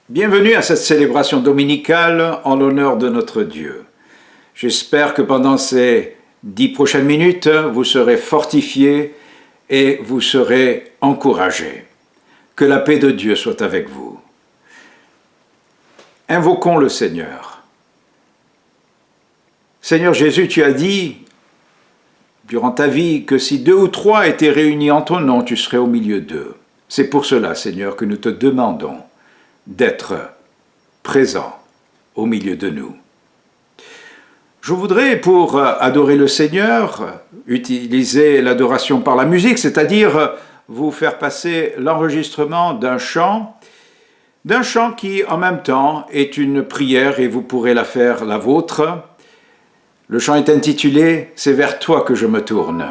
Bienvenue à cette célébration dominicale en l'honneur de notre Dieu. J'espère que pendant ces 10 prochaines minutes, vous serez fortifiés et vous serez encouragés. Que la paix de Dieu soit avec vous. Invoquons le Seigneur. Seigneur Jésus, tu as dit durant ta vie que si 2 ou 3 étaient réunis en ton nom, tu serais au milieu d'eux. C'est pour cela, Seigneur, que nous te demandons d'être présent au milieu de nous. Je voudrais, pour adorer le Seigneur, utiliser l'adoration par la musique, c'est-à-dire vous faire passer l'enregistrement d'un chant qui, en même temps, est une prière et vous pourrez la faire la vôtre. Le chant est intitulé « C'est vers toi que je me tourne ».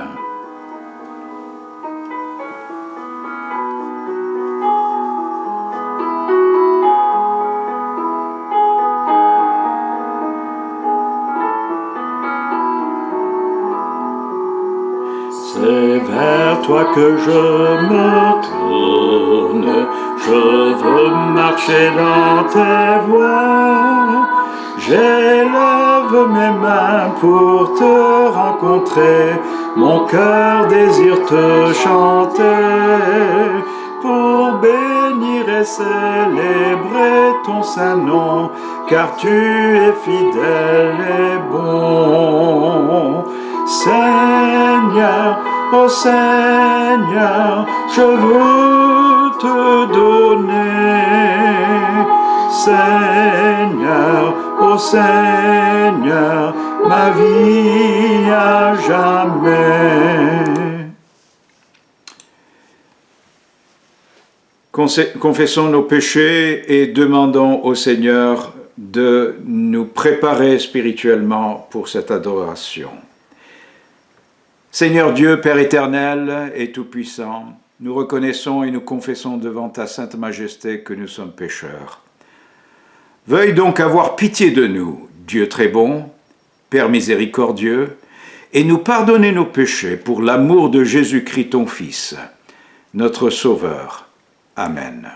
C'est vers toi que je me tourne, je veux marcher dans tes voies. J'élève mes mains pour te rencontrer, mon cœur désire te chanter. Pour bénir et célébrer ton saint nom, car tu es fidèle et bon. Seigneur, oh Seigneur, je veux te donner. Seigneur, oh Seigneur, ma vie à jamais. Confessons nos péchés et demandons au Seigneur de nous préparer spirituellement pour cette adoration. Seigneur Dieu, Père éternel et tout-puissant, nous reconnaissons et nous confessons devant ta sainte majesté que nous sommes pécheurs. Veuille donc avoir pitié de nous, Dieu très bon, Père miséricordieux, et nous pardonner nos péchés pour l'amour de Jésus-Christ ton Fils, notre Sauveur. Amen.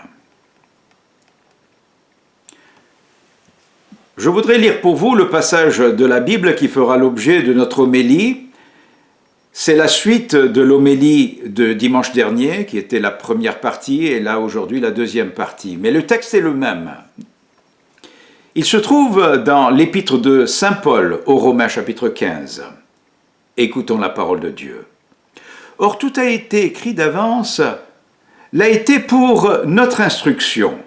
Je voudrais lire pour vous le passage de la Bible qui fera l'objet de notre homélie. C'est la suite de l'homélie de dimanche dernier, qui était la première partie, et là aujourd'hui la deuxième partie. Mais le texte est le même. Il se trouve dans l'épître de Saint Paul aux Romains chapitre 15. Écoutons la parole de Dieu. Or tout a été écrit d'avance, l'a été pour notre instruction,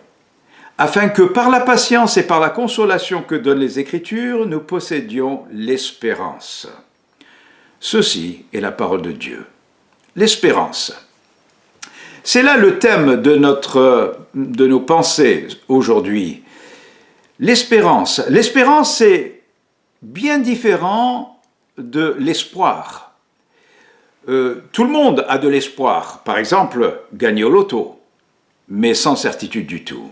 afin que par la patience et par la consolation que donnent les Écritures, nous possédions l'espérance. Ceci est la parole de Dieu. L'espérance. C'est là le thème de nos pensées aujourd'hui. L'espérance. L'espérance, c'est bien différent de l'espoir. Tout le monde a de l'espoir. Par exemple, gagner au loto, mais sans certitude du tout.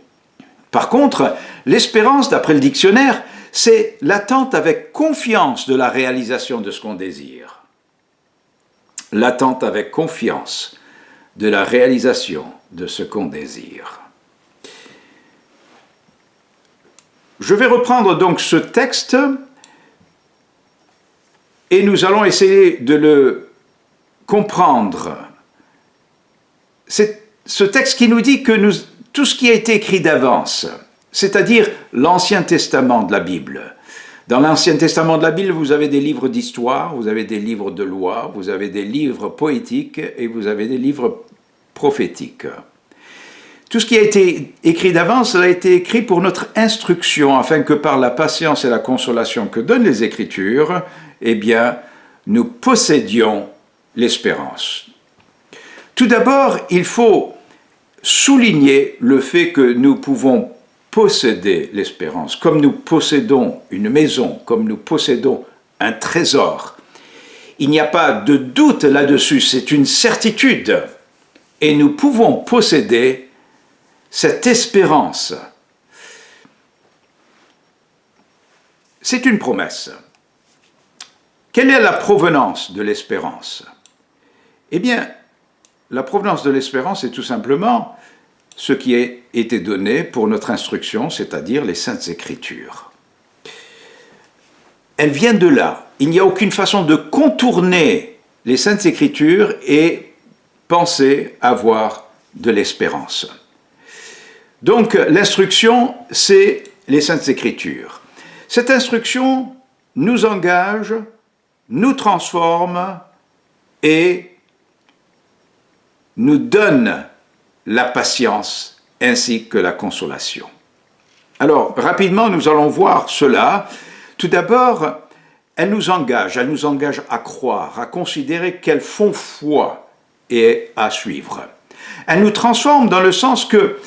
Par contre, l'espérance, d'après le dictionnaire, c'est l'attente avec confiance de la réalisation de ce qu'on désire. L'attente avec confiance de la réalisation de ce qu'on désire. Je vais reprendre donc ce texte et nous allons essayer de le comprendre. C'est ce texte qui nous dit que tout ce qui a été écrit d'avance, c'est-à-dire l'Ancien Testament de la Bible. Dans l'Ancien Testament de la Bible, vous avez des livres d'histoire, vous avez des livres de loi, vous avez des livres poétiques et vous avez des livres prophétiques. Tout ce qui a été écrit d'avance, ça a été écrit pour notre instruction, afin que par la patience et la consolation que donnent les Écritures, eh bien, nous possédions l'espérance. Tout d'abord, il faut souligner le fait que nous pouvons posséder l'espérance, comme nous possédons une maison, comme nous possédons un trésor. Il n'y a pas de doute là-dessus, c'est une certitude. Et nous pouvons posséder cette espérance. C'est une promesse. Quelle est la provenance de l'espérance? Eh bien, la provenance de l'espérance est tout simplement ce qui a été donné pour notre instruction, c'est-à-dire les Saintes Écritures. Elles viennent de là. Il n'y a aucune façon de contourner les Saintes Écritures et penser avoir de l'espérance. Donc l'instruction, c'est les Saintes Écritures. Cette instruction nous engage, nous transforme et nous donne la patience ainsi que la consolation. Alors, rapidement, nous allons voir cela. Tout d'abord, elle nous engage à croire, à considérer qu'elle font foi et à suivre. Elle nous transforme dans le sens que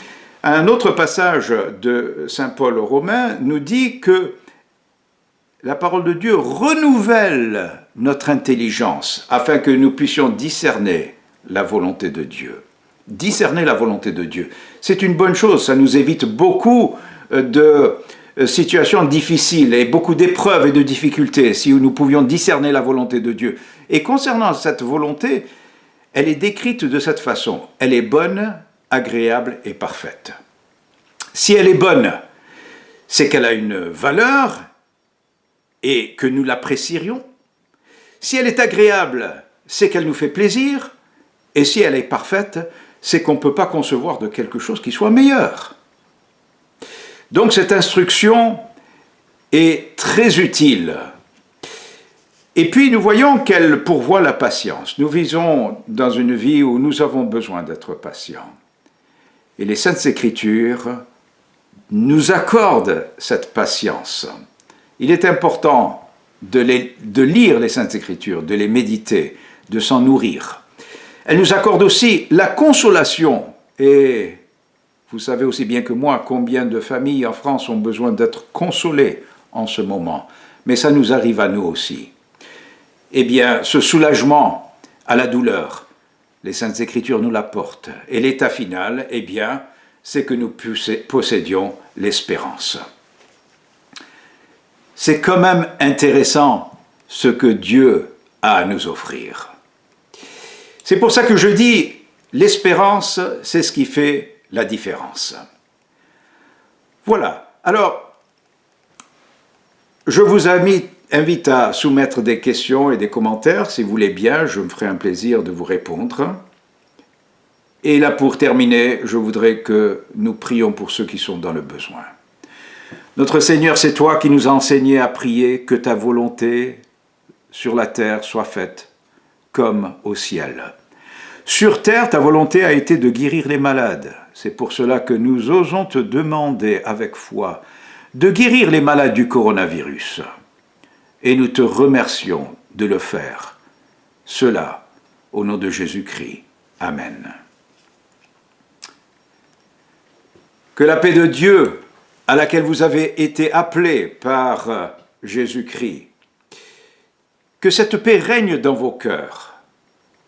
un autre passage de Saint Paul aux Romains nous dit que la parole de Dieu renouvelle notre intelligence afin que nous puissions discerner la volonté de Dieu. Discerner la volonté de Dieu, c'est une bonne chose, ça nous évite beaucoup de situations difficiles et beaucoup d'épreuves et de difficultés si nous pouvions discerner la volonté de Dieu. Et concernant cette volonté, elle est décrite de cette façon. Elle est bonne, agréable et parfaite. Si elle est bonne, c'est qu'elle a une valeur et que nous l'apprécierions. Si elle est agréable, c'est qu'elle nous fait plaisir. Et si elle est parfaite, c'est qu'on ne peut pas concevoir de quelque chose qui soit meilleur. Donc cette instruction est très utile. Et puis nous voyons qu'elle pourvoit la patience. Nous vivons dans une vie où nous avons besoin d'être patients. Et les Saintes Écritures nous accordent cette patience. Il est important de lire les Saintes Écritures, de les méditer, de s'en nourrir. Elle nous accorde aussi la consolation. Et vous savez aussi bien que moi combien de familles en France ont besoin d'être consolées en ce moment. Mais ça nous arrive à nous aussi. Eh bien, ce soulagement à la douleur, les Saintes Écritures nous l'apportent. Et l'état final, eh bien, c'est que nous possédions l'espérance. C'est quand même intéressant ce que Dieu a à nous offrir. C'est pour ça que je dis, l'espérance, c'est ce qui fait la différence. Voilà. Alors, je vous invite à soumettre des questions et des commentaires. Si vous voulez bien, je me ferai un plaisir de vous répondre. Et là, pour terminer, je voudrais que nous prions pour ceux qui sont dans le besoin. Notre Seigneur, c'est toi qui nous as enseigné à prier que ta volonté sur la terre soit faite comme au ciel. Sur terre, ta volonté a été de guérir les malades. C'est pour cela que nous osons te demander avec foi de guérir les malades du coronavirus. Et nous te remercions de le faire. Cela, au nom de Jésus-Christ. Amen. Que la paix de Dieu, à laquelle vous avez été appelés par Jésus-Christ, que cette paix règne dans vos cœurs.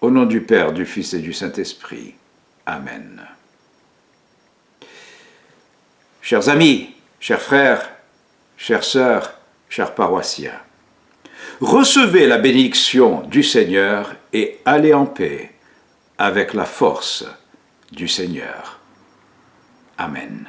Au nom du Père, du Fils et du Saint-Esprit. Amen. Chers amis, chers frères, chères sœurs, chers paroissiens, recevez la bénédiction du Seigneur et allez en paix avec la force du Seigneur. Amen.